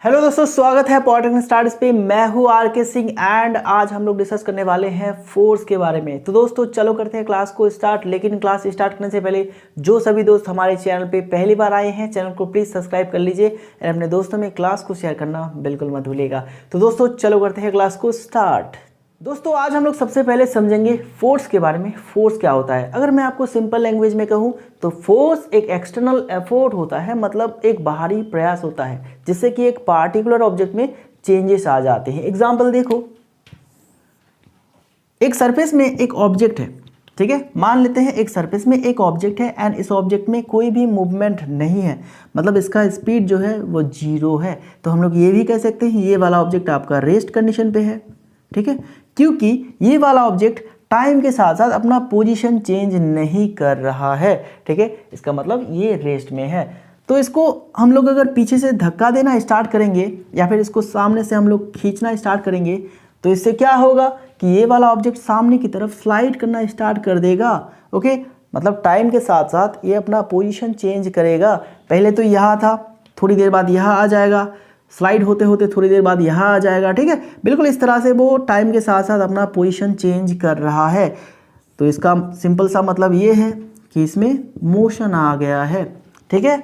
Hello दोस्तों, स्वागत है पॉलिटेक्निक स्टार्ट्स पे। मैं हूँ आर के सिंह एंड आज हम लोग डिस्कस करने वाले हैं फोर्स के बारे में। तो दोस्तों चलो करते हैं क्लास को स्टार्ट। लेकिन क्लास स्टार्ट करने से पहले जो सभी दोस्त हमारे चैनल पे पहली बार आए हैं, चैनल को प्लीज़ सब्सक्राइब कर लीजिए और अपने दोस्तों में क्लास को शेयर करना बिल्कुल मत भूलिएगा। तो दोस्तों चलो करते हैं क्लास को स्टार्ट। दोस्तों आज हम लोग सबसे पहले समझेंगे फोर्स के बारे में। फोर्स क्या होता है? अगर मैं आपको सिंपल लैंग्वेज में कहूँ तो फोर्स एक एक्सटर्नल एफर्ट होता है, मतलब एक बाहरी प्रयास होता है जिससे कि एक पार्टिकुलर ऑब्जेक्ट में चेंजेस आ जाते हैं। एग्जांपल देखो, एक सरफेस में एक ऑब्जेक्ट है, ठीक है। मान लेते हैं एक सरफेस में एक ऑब्जेक्ट है एंड इस ऑब्जेक्ट में कोई भी मूवमेंट नहीं है, मतलब इसका स्पीड जो है वो 0 है। तो हम लोग ये भी कह सकते हैं ये वाला ऑब्जेक्ट आपका रेस्ट कंडीशन पे है, ठीक है, क्योंकि ये वाला ऑब्जेक्ट टाइम के साथ साथ अपना पोजीशन चेंज नहीं कर रहा है, ठीक है। इसका मतलब ये रेस्ट में है। तो इसको हम लोग अगर पीछे से धक्का देना स्टार्ट करेंगे या फिर इसको सामने से हम लोग खींचना स्टार्ट करेंगे तो इससे क्या होगा कि ये वाला ऑब्जेक्ट सामने की तरफ स्लाइड करना स्टार्ट कर देगा। ओके, मतलब टाइम के साथ साथ ये अपना पोजीशन चेंज करेगा। पहले तो यहाँ था, थोड़ी देर बाद यहाँ आ जाएगा, स्लाइड होते होते थोड़ी देर बाद यहाँ आ जाएगा, ठीक है। बिल्कुल इस तरह से वो टाइम के साथ साथ अपना पोजीशन चेंज कर रहा है। तो इसका सिंपल सा मतलब ये है कि इसमें मोशन आ गया है, ठीक है।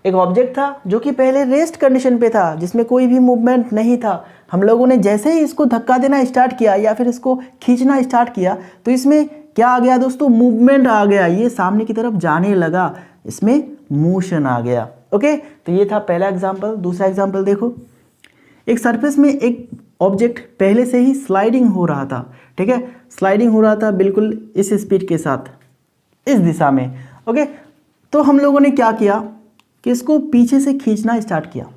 एक ऑब्जेक्ट था जो कि पहले रेस्ट कंडीशन पे था, जिसमें कोई भी मूवमेंट नहीं था। हम लोगों ने जैसे ही इसको धक्का देना स्टार्ट किया या फिर इसको खींचना स्टार्ट किया तो इसमें क्या आ गया दोस्तों? मूवमेंट आ गया, ये सामने की तरफ जाने लगा, इसमें मोशन आ गया। ओके, तो ये था पहला एग्जाम्पल। दूसरा एग्जाम्पल देखो, एक सरफेस में एक ऑब्जेक्ट पहले से ही स्लाइडिंग हो रहा था, ठीक है। स्लाइडिंग हो रहा था बिल्कुल इस स्पीड के साथ, इस दिशा में। ओके, तो हम लोगों ने क्या किया कि इसको पीछे से खींचना स्टार्ट किया।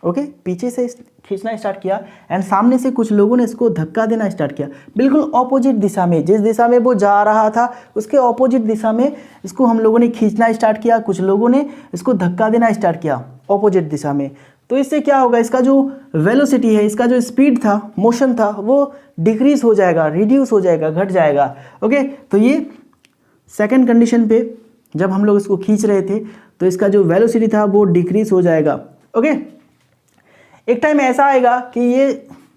ओके, पीछे से खींचना स्टार्ट किया एंड सामने से कुछ लोगों ने इसको धक्का देना स्टार्ट किया, बिल्कुल ऑपोजिट दिशा में। जिस दिशा में वो जा रहा था उसके ऑपोजिट दिशा में इसको हम लोगों ने खींचना स्टार्ट किया, कुछ लोगों ने इसको धक्का देना स्टार्ट किया ऑपोजिट दिशा में। तो इससे क्या होगा, इसका जो वेलोसिटी है, इसका जो स्पीड था, मोशन था, वो डिक्रीज हो जाएगा, रिड्यूस हो जाएगा, घट जाएगा। ओके, तो ये सेकेंड कंडीशन पे जब हम लोग इसको खींच रहे थे तो इसका जो वेलोसिटी था वो डिक्रीज हो जाएगा। ओके, एक टाइम ऐसा आएगा कि ये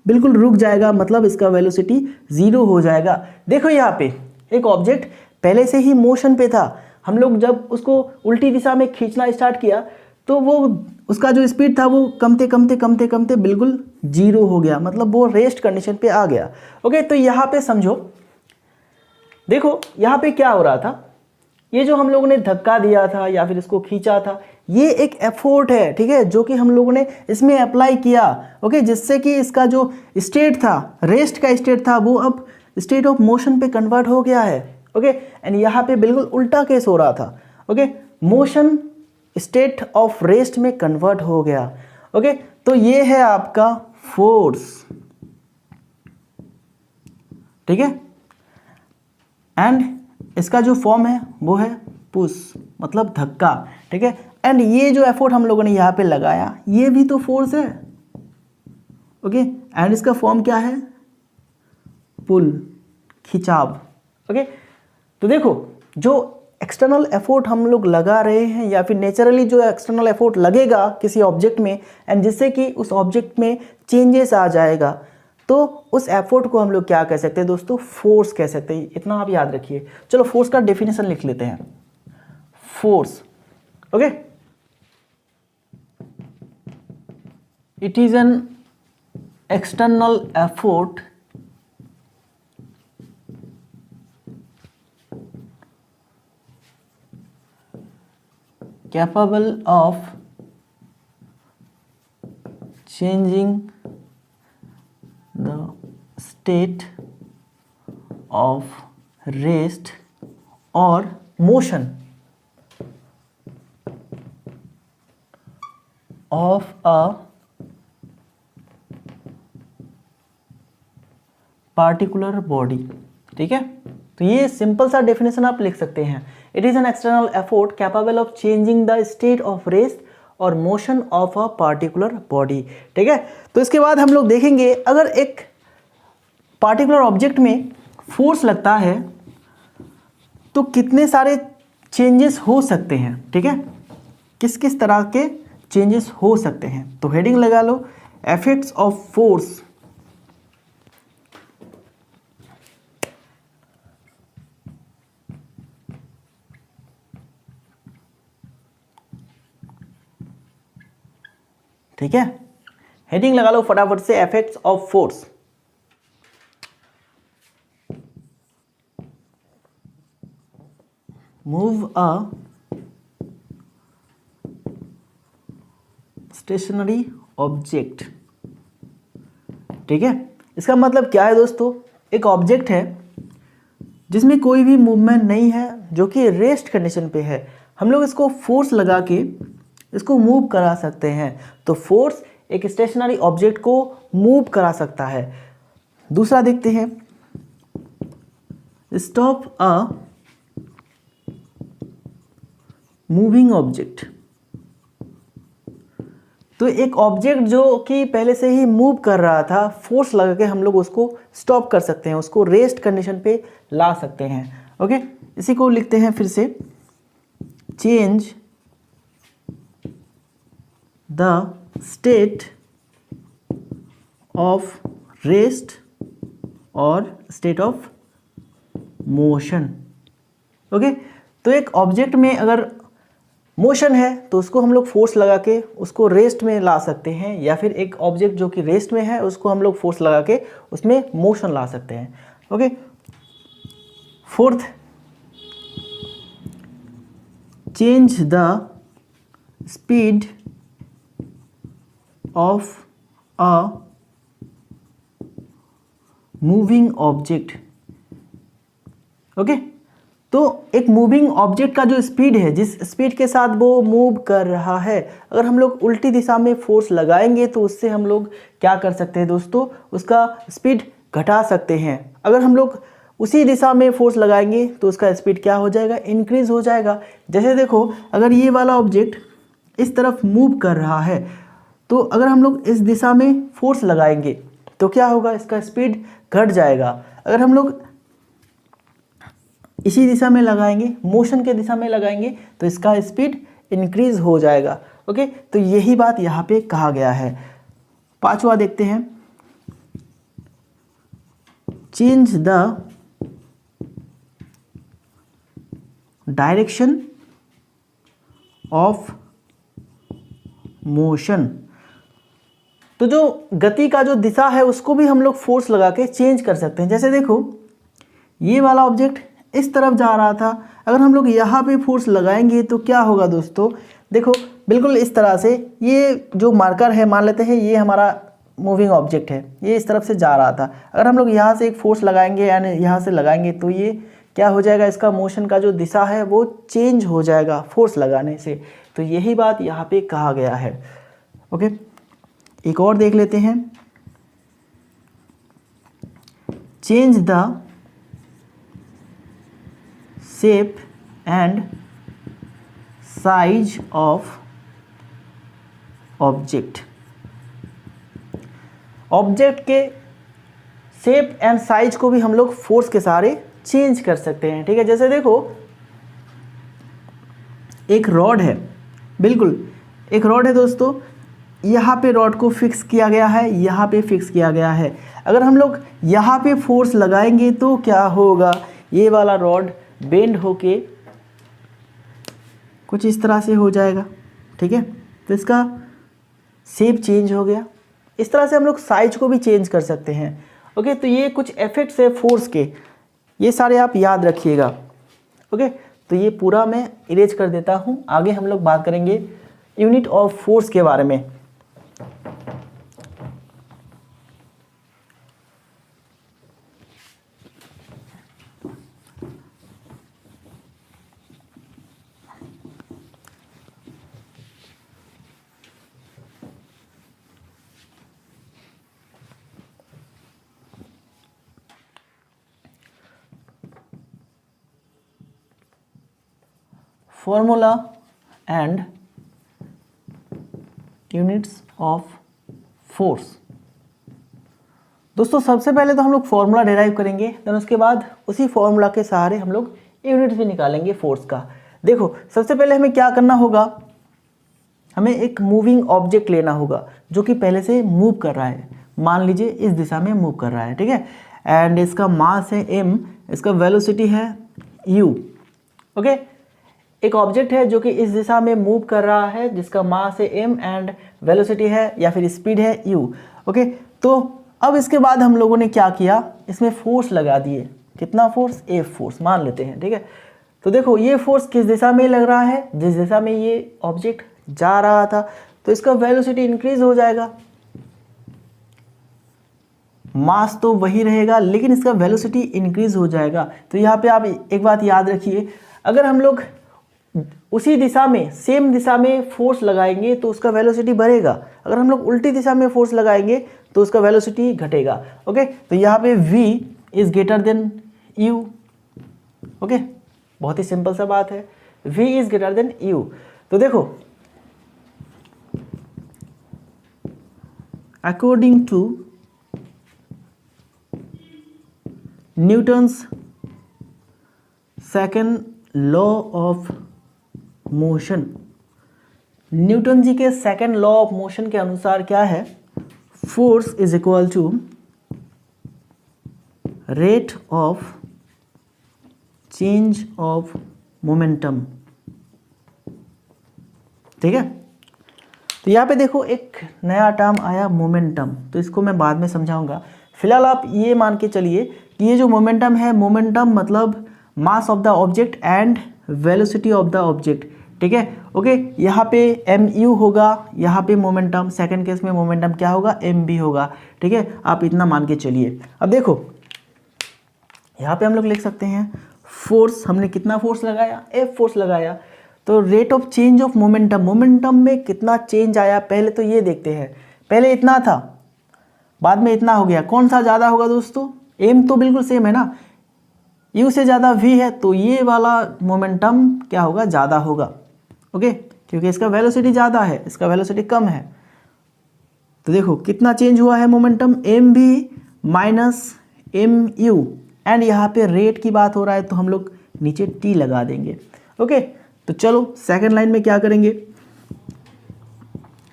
बिल्कुल रुक जाएगा, मतलब इसका वेलोसिटी 0 हो जाएगा। देखो यहाँ पे एक ऑब्जेक्ट पहले से ही मोशन पे था, हम लोग जब उसको उल्टी दिशा में खींचना स्टार्ट किया तो वो उसका जो स्पीड था वो कमते कमते कमते कमते बिल्कुल 0 हो गया, मतलब वो रेस्ट कंडीशन पे आ गया। ओके, तो यहाँ पे समझो, देखो यहाँ पे क्या हो रहा था, ये जो हम लोगों ने धक्का दिया था या फिर इसको खींचा था, ये एक एफर्ट है, ठीक है, जो कि हम लोगों ने इसमें अप्लाई किया। ओके, जिससे कि इसका जो स्टेट था, रेस्ट का स्टेट था, वो अब स्टेट ऑफ मोशन पे कन्वर्ट हो गया है। ओके, एंड यहाँ पे बिल्कुल उल्टा केस हो रहा था। Okay, motion state of rest में कन्वर्ट हो गया। ओके, तो ये है आपका फोर्स, ठीक है। एंड इसका जो फॉर्म है वो है पुश, मतलब धक्का, ठीक है। एंड ये जो एफर्ट हम लोगों ने यहाँ पे लगाया ये भी तो फोर्स है। ओके, एंड इसका फॉर्म क्या है? पुल, खिंचाव। ओके, तो देखो जो एक्सटर्नल एफर्ट हम लोग लगा रहे हैं या फिर नेचुरली जो एक्सटर्नल एफर्ट लगेगा किसी ऑब्जेक्ट में एंड जिससे कि उस ऑब्जेक्ट में चेंजेस आ जाएगा, तो उस एफर्ट को हम लोग क्या कह सकते हैं दोस्तों? फोर्स कह सकते हैं। इतना आप याद रखिए। चलो फोर्स का डेफिनेशन लिख लेते हैं। Force, okay, it is an external effort capable of changing the state of rest or motion of a particular body, ठीक है। तो ये सिंपल सा डेफिनेशन आप लिख सकते हैं। It is an external effort capable of changing the state of rest और motion of a particular body, ठीक है। तो इसके बाद हम लोग देखेंगे अगर एक पार्टिकुलर ऑब्जेक्ट में फोर्स लगता है तो कितने सारे चेंजेस हो सकते हैं, ठीक है। किस किस तरह के चेंजेस हो सकते हैं। तो हेडिंग लगा लो इफेक्ट्स ऑफ फोर्स। ठीक है, हेडिंग लगा लो फटाफट से, effects of force. Move a stationary object. ठीक है, इसका मतलब क्या है दोस्तों, एक ऑब्जेक्ट है जिसमें कोई भी मूवमेंट नहीं है, जो कि रेस्ट कंडीशन पे है, हम लोग इसको फोर्स लगा के इसको मूव करा सकते हैं। तो फोर्स एक स्टेशनरी ऑब्जेक्ट को मूव करा सकता है। दूसरा देखते हैं, स्टॉप अ मूविंग ऑब्जेक्ट। तो एक ऑब्जेक्ट जो कि पहले से ही मूव कर रहा था, फोर्स लगा के हम लोग उसको स्टॉप कर सकते हैं, उसको रेस्ट कंडीशन पे ला सकते हैं। ओके, इसी को लिखते हैं फिर से, change the state of rest और स्टेट ऑफ मोशन। ओके, तो एक ऑब्जेक्ट में अगर मोशन है तो उसको हम लोग फोर्स लगा के उसको रेस्ट में ला सकते हैं, या फिर एक ऑब्जेक्ट जो कि रेस्ट में है उसको हम लोग फोर्स लगा के उसमें मोशन ला सकते हैं। Okay, fourth, change the speed of a moving object. Okay, तो एक मूविंग ऑब्जेक्ट का जो स्पीड है, जिस स्पीड के साथ वो मूव कर रहा है, अगर हम लोग उल्टी दिशा में फोर्स लगाएंगे तो उससे हम लोग क्या कर सकते हैं दोस्तों, उसका स्पीड घटा सकते हैं। अगर हम लोग उसी दिशा में फोर्स लगाएंगे तो उसका स्पीड क्या हो जाएगा, इंक्रीज हो जाएगा। जैसे देखो, अगर ये वाला ऑब्जेक्ट इस तरफ मूव कर रहा है, तो अगर हम लोग इस दिशा में फोर्स लगाएंगे तो क्या होगा, इसका स्पीड घट जाएगा। अगर हम लोग इसी दिशा में लगाएंगे, मोशन के दिशा में लगाएंगे, तो इसका स्पीड इंक्रीज हो जाएगा। ओके, तो यही बात यहाँ पे कहा गया है। पांचवा देखते हैं, change the direction of motion. तो जो गति का जो दिशा है उसको भी हम लोग फोर्स लगा के चेंज कर सकते हैं। जैसे देखो, ये वाला ऑब्जेक्ट इस तरफ जा रहा था, अगर हम लोग यहाँ पे फोर्स लगाएंगे तो क्या होगा दोस्तों, देखो बिल्कुल इस तरह से, ये जो मार्कर है मान लेते हैं ये हमारा मूविंग ऑब्जेक्ट है, ये इस तरफ से जा रहा था। अगर हम लोग यहाँ से एक फोर्स लगाएंगे यानी यहाँ से लगाएंगे तो ये क्या हो जाएगा, इसका मोशन का जो दिशा है वो चेंज हो जाएगा फोर्स लगाने से। तो यही बात यहाँ पे कहा गया है। ओके, एक और देख लेते हैं, change the shape and size of object. Object के शेप एंड साइज को भी हम लोग फोर्स के सहारे चेंज कर सकते हैं। ठीक है, जैसे देखो, एक रॉड है, बिल्कुल एक रॉड है दोस्तों, यहाँ पे रॉड को फिक्स किया गया है, यहाँ पे फिक्स किया गया है। अगर हम लोग यहाँ पे फोर्स लगाएंगे तो क्या होगा, ये वाला रॉड बेंड होके कुछ इस तरह से हो जाएगा। ठीक है, तो इसका शेप चेंज हो गया। इस तरह से हम लोग साइज को भी चेंज कर सकते हैं। ओके, तो ये कुछ इफेक्ट्स है फोर्स के, ये सारे आप याद रखिएगा। ओके, तो ये पूरा मैं इरेज कर देता हूँ। आगे हम लोग बात करेंगे यूनिट ऑफ फोर्स के बारे में। Formula and units of force. दोस्तों सबसे पहले तो हम लोग फॉर्मूला डिराइव करेंगे, देन उसके बाद उसी फॉर्मूला के सहारे हम लोग यूनिट्स भी निकालेंगे फोर्स का। देखो सबसे पहले हमें क्या करना होगा, हमें एक मूविंग ऑब्जेक्ट लेना होगा जो कि पहले से मूव कर रहा है, मान लीजिए इस दिशा में मूव कर रहा है, ठीक है, एंड इसका मास है m, इसका वेलोसिटी है u, ओके। एक ऑब्जेक्ट है जो कि इस दिशा में मूव कर रहा है जिसका मास है m एंड वेलोसिटी है या फिर स्पीड है u, ओके। तो अब इसके बाद हम लोगों ने क्या किया, इसमें फोर्स लगा दिए, कितना फोर्स, F फोर्स मान लेते हैं, ठीक है। तो देखो ये फोर्स किस दिशा में लग रहा है, जिस दिशा में ये ऑब्जेक्ट जा रहा था, तो इसका वेलोसिटी इंक्रीज हो जाएगा, मास तो वही रहेगा लेकिन इसका वेलोसिटी इंक्रीज हो जाएगा। तो यहाँ पे आप एक बात याद रखिए, अगर हम लोग उसी दिशा में सेम दिशा में फोर्स लगाएंगे तो उसका वेलोसिटी बढ़ेगा, अगर हम लोग उल्टी दिशा में फोर्स लगाएंगे तो उसका वेलोसिटी घटेगा, ओके। तो यहाँ पे v is greater than u, okay, बहुत ही सिंपल सा बात है, v is greater than u। तो देखो according to Newton's second law of motion, Newton ji के सेकेंड लॉ ऑफ मोशन के अनुसार क्या है, force is equal to rate of change of momentum, ठीक है। तो यहाँ पे देखो एक नया टर्म आया मोमेंटम, तो इसको मैं बाद में समझाऊंगा, फिलहाल आप ये मान के चलिए कि ये जो मोमेंटम है, मोमेंटम मतलब mass of the object and velocity of the object, ठीक है, ओके। यहाँ पे mu होगा, यहाँ पे मोमेंटम, सेकंड केस में मोमेंटम क्या होगा, mb होगा, ठीक है, आप इतना मान के चलिए। अब देखो यहाँ पे हम लोग लिख सकते हैं फोर्स, हमने कितना फोर्स लगाया, F फोर्स लगाया, तो rate of change of momentum, momentum में कितना चेंज आया पहले तो ये देखते हैं, पहले इतना था बाद में इतना हो गया, कौन सा ज़्यादा होगा दोस्तों, m तो बिल्कुल सेम है ना, u से ज़्यादा v है तो ये वाला मोमेंटम क्या होगा, ज़्यादा होगा, ओके, क्योंकि इसका वेलोसिटी ज़्यादा है, इसका वेलोसिटी कम है। तो देखो कितना चेंज हुआ है momentum, mv minus mu, and यहाँ पे रेट की बात हो रहा है तो हम लोग नीचे t लगा देंगे, ओके। तो चलो सेकंड लाइन में क्या करेंगे,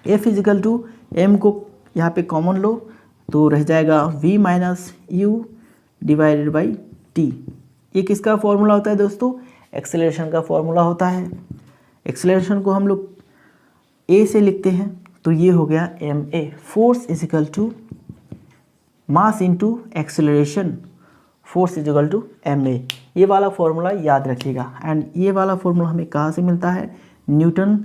F इजिकल टू m को यहाँ पे कॉमन लो तो रह जाएगा v minus u divided by t। ये किसका फॉर्मूला होता है दोस्तों, एक्सेलरेशन का फॉर्मूला होता है। एक्सेलरेशन को हम लोग a से लिखते हैं तो ये हो गया ma, force equal to mass into acceleration, force equal to ma। ये वाला फॉर्मूला याद रखिएगा, एंड ये वाला फॉर्मूला हमें कहाँ से मिलता है, Newton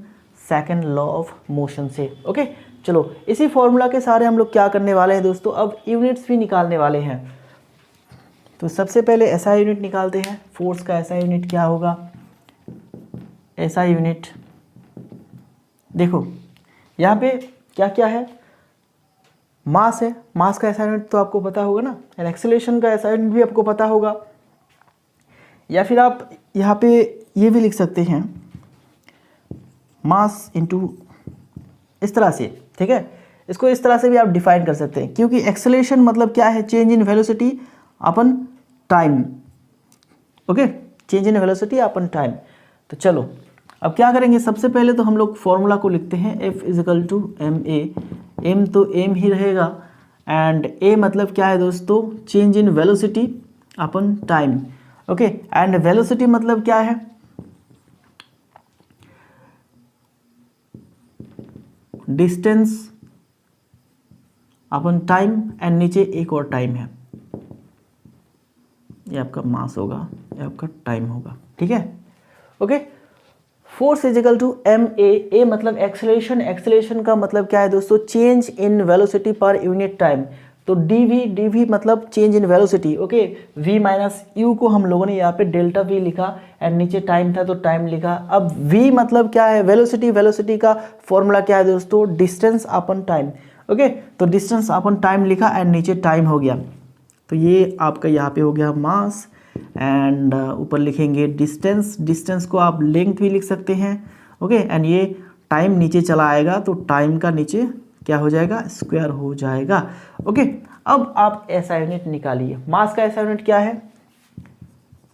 second law of motion से, ओके। चलो इसी फॉर्मूला के सारे हम लोग क्या करने वाले हैं दोस्तों, अब यूनिट्स भी निकालने वाले हैं। तो सबसे पहले SI यूनिट निकालते हैं, फोर्स का SI यूनिट क्या होगा, SI यूनिट देखो यहाँ पे क्या क्या है, मास है, मास का SI यूनिट तो आपको पता होगा ना, एंड एक्सेलरेशन का SI यूनिट भी आपको पता होगा, या फिर आप यहाँ पे ये भी लिख सकते हैं मास इनटू, इस तरह से, ठीक है, इसको इस तरह से भी आप डिफाइन कर सकते हैं, क्योंकि एक्सेलरेशन मतलब क्या है, change in velocity upon time, okay, change in velocity upon time. तो चलो अब क्या करेंगे, सबसे पहले तो हम लोग फॉर्मूला को लिखते हैं, F equal to ma, m तो m ही रहेगा, एंड a मतलब क्या है दोस्तों, change in velocity upon time, okay, and velocity मतलब क्या है, डिस्टेंस अपन टाइम, एंड नीचे एक और टाइम है, ये आपका मास होगा, ये आपका टाइम होगा, ठीक है, okay. Force equal to ma, a मतलब एक्सेलरेशन, एक्सेलरेशन का मतलब क्या है दोस्तों, change in velocity per unit time, तो dv मतलब change in velocity, okay. v minus u को हम लोगों ने यहाँ पे डेल्टा v लिखा, एंड नीचे टाइम था तो टाइम लिखा। अब v मतलब क्या है, वेलोसिटी, वेलोसिटी का फॉर्मूला क्या है दोस्तों, डिस्टेंस अपन टाइम, ओके। तो डिस्टेंस अपन टाइम लिखा एंड नीचे टाइम हो गया, तो ये आपका यहाँ पे हो गया मास, एंड ऊपर लिखेंगे डिस्टेंस, डिस्टेंस को आप लेंथ भी लिख सकते हैं, ओके, एंड ये टाइम नीचे चला आएगा तो टाइम का नीचे क्या हो जाएगा, स्क्वायर हो जाएगा, ओके। अब आप SI यूनिट निकालिए, मास का SI यूनिट क्या है,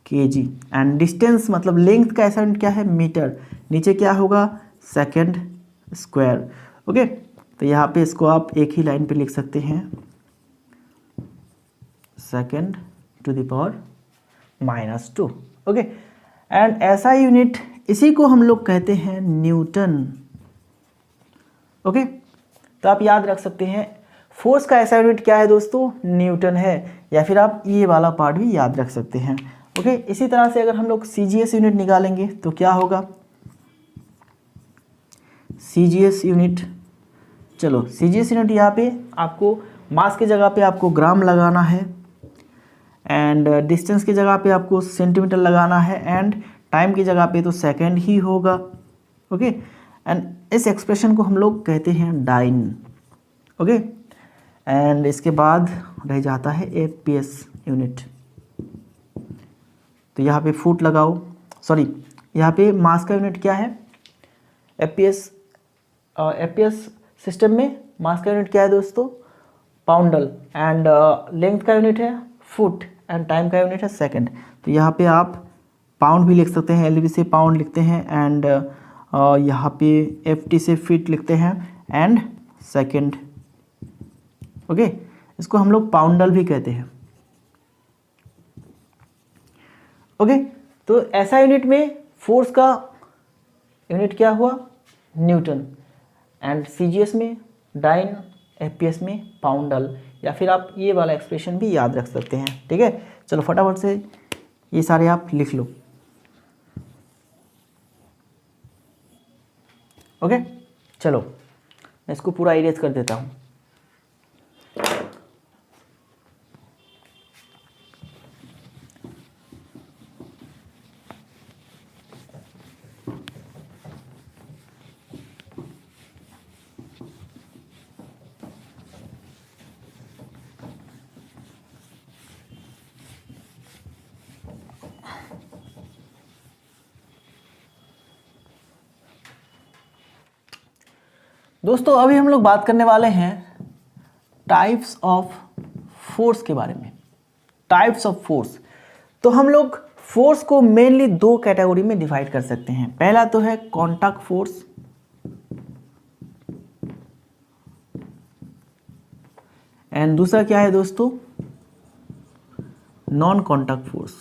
kg, एंड डिस्टेंस मतलब लेंथ का SI यूनिट क्या है, मीटर, नीचे क्या होगा, सेकंड स्क्वायर। ओके, तो यहाँ पे इसको आप एक ही लाइन पे लिख सकते हैं, second to the power -2। Okay, and ऐसा यूनिट, इसी को हम लोग कहते हैं न्यूटन। ओके, तो आप याद रख सकते हैं फोर्स का ऐसा यूनिट क्या है दोस्तों, न्यूटन है, या फिर आप ये वाला पार्ट भी याद रख सकते हैं। ओके, इसी तरह से अगर हम लोग CGS यूनिट निकालेंगे तो क्या होगा, CGS यूनिट, चलो CGS यूनिट यहाँ पे आपको मास की जगह पे आपको ग्राम लगाना है, एंड डिस्टेंस की जगह पे आपको सेंटीमीटर लगाना है, एंड टाइम की जगह पे तो सेकंड ही होगा। ओके, एंड इस एक्सप्रेशन को हम लोग कहते हैं डाइन। ओके, एंड इसके बाद रह जाता है FPS यूनिट। तो यहाँ पे फुट लगाओ, सॉरी यहाँ पे मास का यूनिट क्या है, FPS सिस्टम में मास का यूनिट क्या है दोस्तों, पाउंडल, एंड लेंथ का यूनिट है फुट, एंड टाइम का यूनिट है सेकंड। तो यहाँ पे आप पाउंड भी लिख सकते हैं, LV से पाउंड लिखते हैं, एंड यहाँ पे FT से फीट लिखते हैं, एंड सेकंड। ओके, इसको हम लोग पाउंडल भी कहते हैं। ओके, तो ऐसा यूनिट में फोर्स का यूनिट क्या हुआ, न्यूटन, एंड CGS में डाइन, FPS में पाउंडल, या फिर आप ये वाला एक्सप्रेशन भी याद रख सकते हैं। ठीक है, चलो फटाफट से ये सारे आप लिख लो। ओके, चलो मैं इसको पूरा इरेज कर देता हूँ। दोस्तों अभी हम लोग बात करने वाले हैं टाइप्स ऑफ फोर्स के बारे में। टाइप्स ऑफ फोर्स, तो हम लोग फोर्स को मेनली दो कैटेगरी में डिवाइड कर सकते हैं। पहला तो है कॉन्टैक्ट फोर्स, एंड दूसरा क्या है दोस्तों, नॉन कॉन्टैक्ट फोर्स।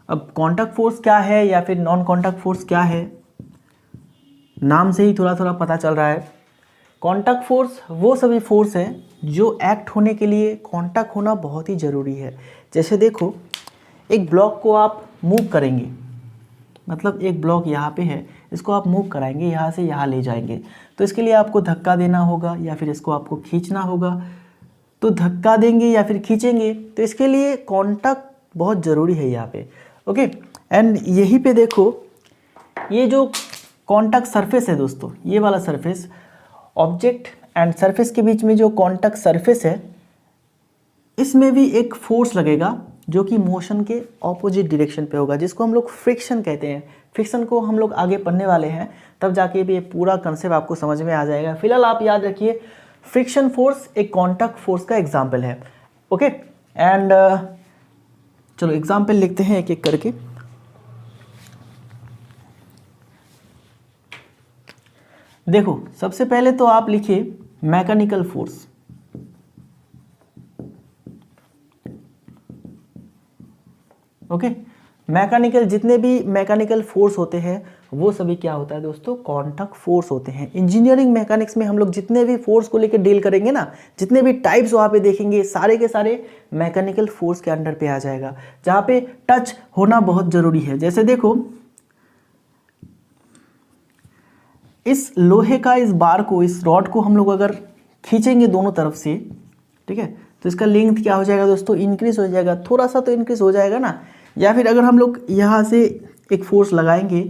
अब कॉन्टैक्ट फोर्स क्या है या फिर नॉन कॉन्टैक्ट फोर्स क्या है, नाम से ही थोड़ा थोड़ा पता चल रहा है। कॉन्टैक्ट फोर्स वो सभी फोर्स हैं जो एक्ट होने के लिए कॉन्टैक्ट होना बहुत ही ज़रूरी है। जैसे देखो, एक ब्लॉक को आप मूव करेंगे, मतलब एक ब्लॉक यहाँ पे है, इसको आप मूव कराएंगे, यहाँ से यहाँ ले जाएंगे, तो इसके लिए आपको धक्का देना होगा या फिर इसको आपको खींचना होगा। तो धक्का देंगे या फिर खींचेंगे, तो इसके लिए कॉन्टैक्ट बहुत ज़रूरी है यहाँ पे। ओके, एंड यहीं पे देखो, ये जो कॉन्टैक्ट सरफेस है दोस्तों, ये वाला सरफेस, ऑब्जेक्ट एंड सरफेस के बीच में जो कॉन्टैक्ट सरफेस है, इसमें भी एक फोर्स लगेगा जो कि मोशन के ऑपोजिट डायरेक्शन पे होगा, जिसको हम लोग फ्रिक्शन कहते हैं। फ्रिक्शन को हम लोग आगे पढ़ने वाले हैं, तब जाके भी ये पूरा कंसेप्ट आपको समझ में आ जाएगा। फिलहाल आप याद रखिए, फ्रिक्शन फोर्स एक कॉन्टैक्ट फोर्स का एग्जाम्पल है। ओके, एंड चलो एग्जाम्पल लिखते हैं एक एक करके। देखो, सबसे पहले तो आप लिखिए मैकेनिकल फोर्स। ओके, मैकेनिकल, जितने भी मैकेनिकल फोर्स होते हैं वो सभी क्या होता है दोस्तों, कॉन्टैक्ट फोर्स होते हैं। इंजीनियरिंग मैकेनिक्स में हम लोग जितने भी फोर्स को लेकर डील करेंगे ना, जितने भी टाइप्स वहाँ पे देखेंगे, सारे के सारे मैकेनिकल फोर्स के अंडर पे आ जाएगा, जहाँ पे टच होना बहुत ज़रूरी है। जैसे देखो, इस लोहे का, इस बार को, इस रॉड को हम लोग अगर खींचेंगे दोनों तरफ से, ठीक है, तो इसका लेंथ क्या हो जाएगा दोस्तों, इंक्रीज हो जाएगा, थोड़ा सा तो इंक्रीज हो जाएगा ना। या फिर अगर हम लोग यहाँ से एक फोर्स लगाएंगे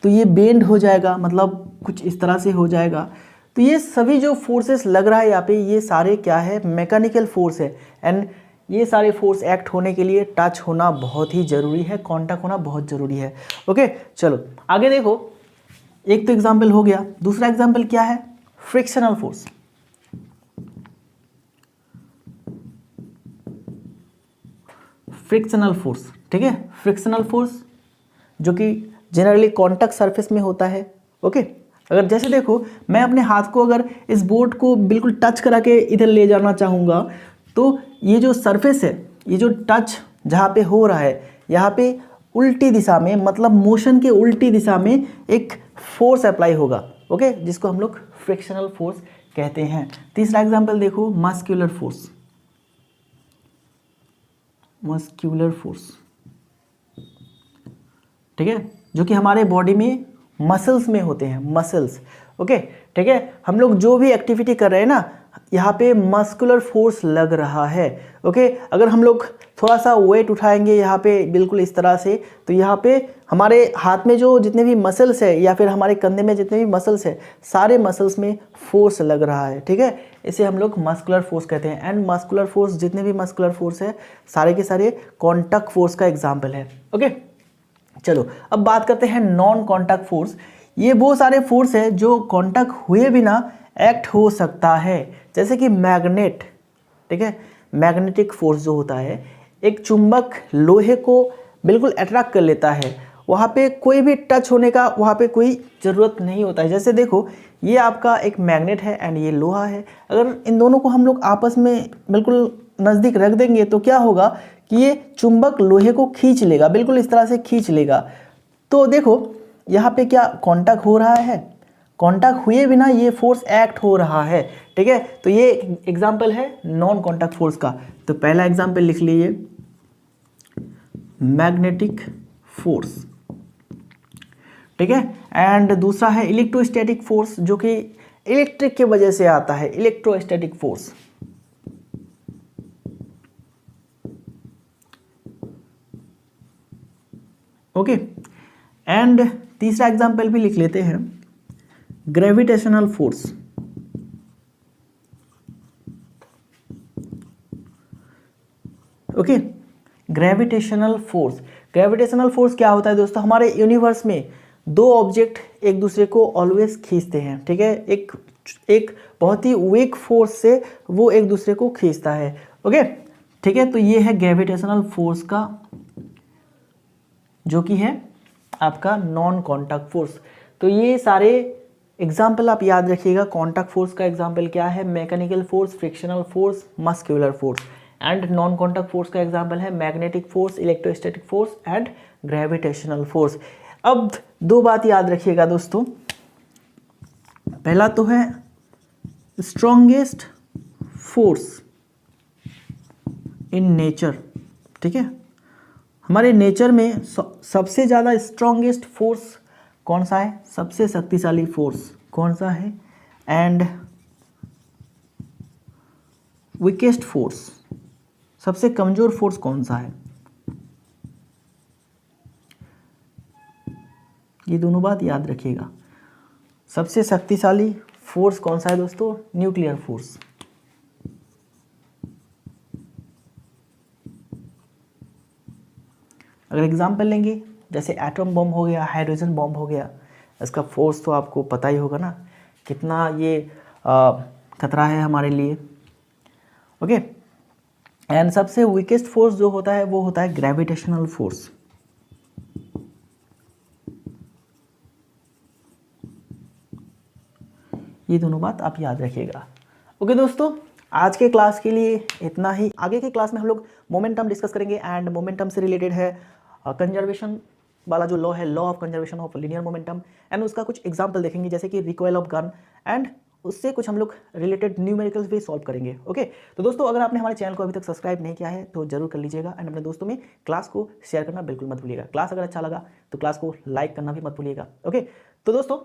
तो ये बेंड हो जाएगा, मतलब कुछ इस तरह से हो जाएगा। तो ये सभी जो फोर्सेस लग रहा है यहाँ पे, ये सारे क्या है, मैकेनिकल फोर्स है। एंड ये सारे फोर्स एक्ट होने के लिए टच होना बहुत ही ज़रूरी है, कॉन्टैक्ट होना बहुत ज़रूरी है। ओके, चलो आगे देखो, एक तो एग्जाम्पल हो गया, दूसरा एग्जाम्पल क्या है, फ्रिक्शनल फोर्स। फ्रिक्शनल फोर्स, ठीक है, फ्रिक्शनल फोर्स जो कि जनरली कॉन्टैक्ट सरफेस में होता है। ओके, अगर जैसे देखो मैं अपने हाथ को अगर इस बोर्ड को बिल्कुल टच करा के इधर ले जाना चाहूँगा तो ये जो सरफेस है, ये जो टच जहाँ पे हो रहा है, यहाँ पे उल्टी दिशा में, मतलब मोशन के उल्टी दिशा में एक फोर्स अप्लाई होगा, ओके, जिसको हम लोग फ्रिक्शनल फोर्स कहते हैं। तीसरा एग्जांपल देखो, मस्क्यूलर फोर्स। मस्क्यूलर फोर्स, ठीक है, जो कि हमारे बॉडी में मसल्स में होते हैं, मसल्स, ओके, ठीक है। हम लोग जो भी एक्टिविटी कर रहे हैं ना, यहाँ पे मस्कुलर फोर्स लग रहा है, ओके। अगर हम लोग थोड़ा सा वेट उठाएंगे यहाँ पे बिल्कुल इस तरह से, तो यहाँ पे हमारे हाथ में जो जितने भी मसल्स है या फिर हमारे कंधे में जितने भी मसल्स है, सारे मसल्स में फोर्स लग रहा है, ठीक है। इसे हम लोग मस्कुलर फोर्स कहते हैं। एंड मस्कुलर फोर्स, जितने भी मस्कुलर फोर्स है, सारे के सारे कॉन्टैक्ट फोर्स का एग्जाम्पल है, ओके। चलो अब बात करते हैं नॉन कॉन्टैक्ट फोर्स। ये वो सारे फोर्स है जो कॉन्टैक्ट हुए बिना एक्ट हो सकता है, जैसे कि मैग्नेट, ठीक है। मैग्नेटिक फोर्स जो होता है, एक चुंबक लोहे को बिल्कुल अट्रैक्ट कर लेता है, वहाँ पे कोई भी टच होने का वहाँ पे कोई ज़रूरत नहीं होता है। जैसे देखो ये आपका एक मैग्नेट है एंड ये लोहा है, अगर इन दोनों को हम लोग आपस में बिल्कुल नज़दीक रख देंगे तो क्या होगा कि ये चुंबक लोहे को खींच लेगा, बिल्कुल इस तरह से खींच लेगा। तो देखो यहाँ पे क्या कांटेक्ट हो रहा है, कांटेक्ट हुए बिना ये फोर्स एक्ट हो रहा है, ठीक है। तो ये एग्जांपल है नॉन कांटेक्ट फोर्स का। तो पहला एग्जांपल लिख लीजिए, मैग्नेटिक फोर्स, ठीक है। एंड दूसरा है इलेक्ट्रोस्टैटिक फोर्स, जो कि इलेक्ट्रिक की वजह से आता है, इलेक्ट्रोस्टैटिक फोर्स, ओके। एंड तीसरा एग्जांपल भी लिख लेते हैं, gravitational force, okay. Gravitational force, gravitational force क्या होता है दोस्तों, हमारे यूनिवर्स में दो ऑब्जेक्ट एक दूसरे को ऑलवेज खींचते हैं, ठीक है। एक बहुत ही वीक फोर्स से वो एक दूसरे को खींचता है, ओके, ठीक है। तो ये है ग्रेविटेशनल फोर्स का, जो कि है आपका नॉन कॉन्टैक्ट फोर्स। तो ये सारे एग्जाम्पल आप याद रखिएगा। कॉन्टैक्ट फोर्स का एग्जाम्पल क्या है, mechanical force, frictional force, muscular force. And non contact force का एग्जाम्पल है magnetic force, electrostatic force and gravitational force. अब दो बात याद रखिएगा दोस्तों, पहला तो है स्ट्रॉन्गेस्ट फोर्स इन नेचर, ठीक है। हमारे नेचर में सबसे ज़्यादा स्ट्रॉन्गेस्ट फोर्स कौन सा है, सबसे शक्तिशाली फोर्स कौन सा है, एंड वीकेस्ट फोर्स, सबसे कमज़ोर फोर्स कौन सा है। ये दोनों बात याद रखिएगा। सबसे शक्तिशाली फोर्स कौन सा है दोस्तों, न्यूक्लियर फोर्स। अगर एग्जाम्पल लेंगे, जैसे एटम बम हो गया, हाइड्रोजन बम हो गया, इसका फोर्स तो आपको पता ही होगा ना, कितना ये खतरा है हमारे लिए, ओके। एंड सबसे वीकेस्ट फोर्स जो होता है वो होता है ग्रेविटेशनल फोर्स। ये दोनों बात आप याद रखिएगा, ओके दोस्तों। आज के क्लास के लिए इतना ही। आगे के क्लास में हम लोग मोमेंटम डिस्कस करेंगे एंड मोमेंटम से रिलेटेड है कंजर्वेशन वाला जो लॉ है, law of conservation of linear momentum, and उसका कुछ एग्जांपल देखेंगे, जैसे कि रिकॉइल ऑफ गन, एंड उससे कुछ हम लोग रिलेटेड न्यूमेरिकल्स भी सॉल्व करेंगे, ओके। तो दोस्तों अगर आपने हमारे चैनल को अभी तक सब्सक्राइब नहीं किया है तो जरूर कर लीजिएगा, एंड अपने दोस्तों में क्लास को शेयर करना बिल्कुल मत भूलिएगा। क्लास अगर अच्छा लगा तो क्लास को लाइक करना भी मत भूलिएगा, ओके। तो दोस्तों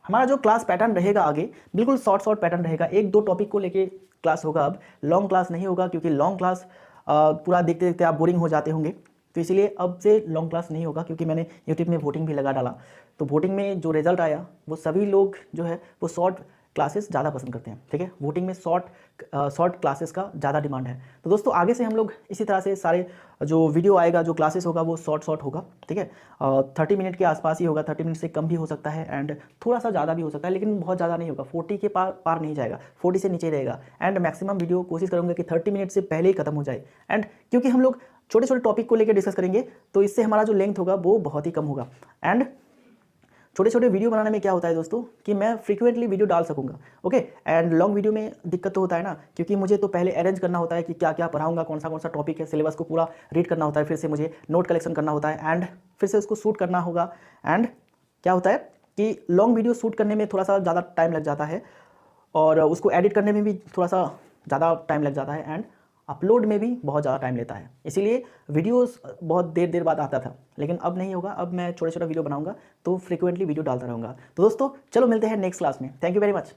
हमारा जो क्लास पैटर्न रहेगा आगे, बिल्कुल शॉर्ट पैटर्न रहेगा, एक दो टॉपिक को लेके क्लास होगा। अब लॉन्ग क्लास नहीं होगा, क्योंकि लॉन्ग क्लास पूरा देखते देखते आप बोरिंग हो जाते होंगे, तो इसलिए अब से लॉन्ग क्लास नहीं होगा, क्योंकि मैंने यूट्यूब में वोटिंग भी लगा डाला। तो वोटिंग में जो रिजल्ट आया वो सभी लोग जो है वो शॉर्ट क्लासेस ज़्यादा पसंद करते हैं, ठीक है। वोटिंग में शॉर्ट क्लासेस का ज़्यादा डिमांड है। तो दोस्तों आगे से हम लोग इसी तरह से सारे जो वीडियो आएगा, जो क्लासेस होगा वो शॉर्ट होगा, ठीक है। 30 मिनट के आसपास ही होगा, 30 मिनट से कम भी हो सकता है एंड थोड़ा सा ज़्यादा भी हो सकता है, लेकिन बहुत ज़्यादा नहीं होगा, 40 के पार नहीं जाएगा, 40 से नीचे रहेगा। एंड मैक्सिमम वीडियो कोशिश करूँगा कि 30 मिनट से पहले ही खत्म हो जाए। एंड क्योंकि हम लोग छोटे छोटे टॉपिक को लेकर डिस्कस करेंगे, तो इससे हमारा जो लेंथ होगा वो बहुत ही कम होगा। एंड छोटे छोटे वीडियो बनाने में क्या होता है दोस्तों कि मैं फ्रीक्वेंटली वीडियो डाल सकूंगा। ओके, एंड लॉन्ग वीडियो में दिक्कत तो होता है ना, क्योंकि मुझे तो पहले अरेंज करना होता है कि क्या क्या पढ़ाऊंगा, कौन सा टॉपिक है, सिलेबस को पूरा रीड करना होता है, फिर से मुझे नोट कलेक्शन करना होता है एंड फिर से उसको शूट करना होगा। एंड क्या होता है कि लॉन्ग वीडियो शूट करने में थोड़ा सा ज़्यादा टाइम लग जाता है और उसको एडिट करने में भी थोड़ा सा ज़्यादा टाइम लग जाता है एंड अपलोड में भी बहुत ज़्यादा टाइम लेता है। इसीलिए वीडियोस बहुत देर बाद आता था, लेकिन अब नहीं होगा। अब मैं छोटा छोटा वीडियो बनाऊंगा तो फ्रीक्वेंटली वीडियो डालता रहूँगा। तो दोस्तों चलो मिलते हैं नेक्स्ट क्लास में। Thank you very much.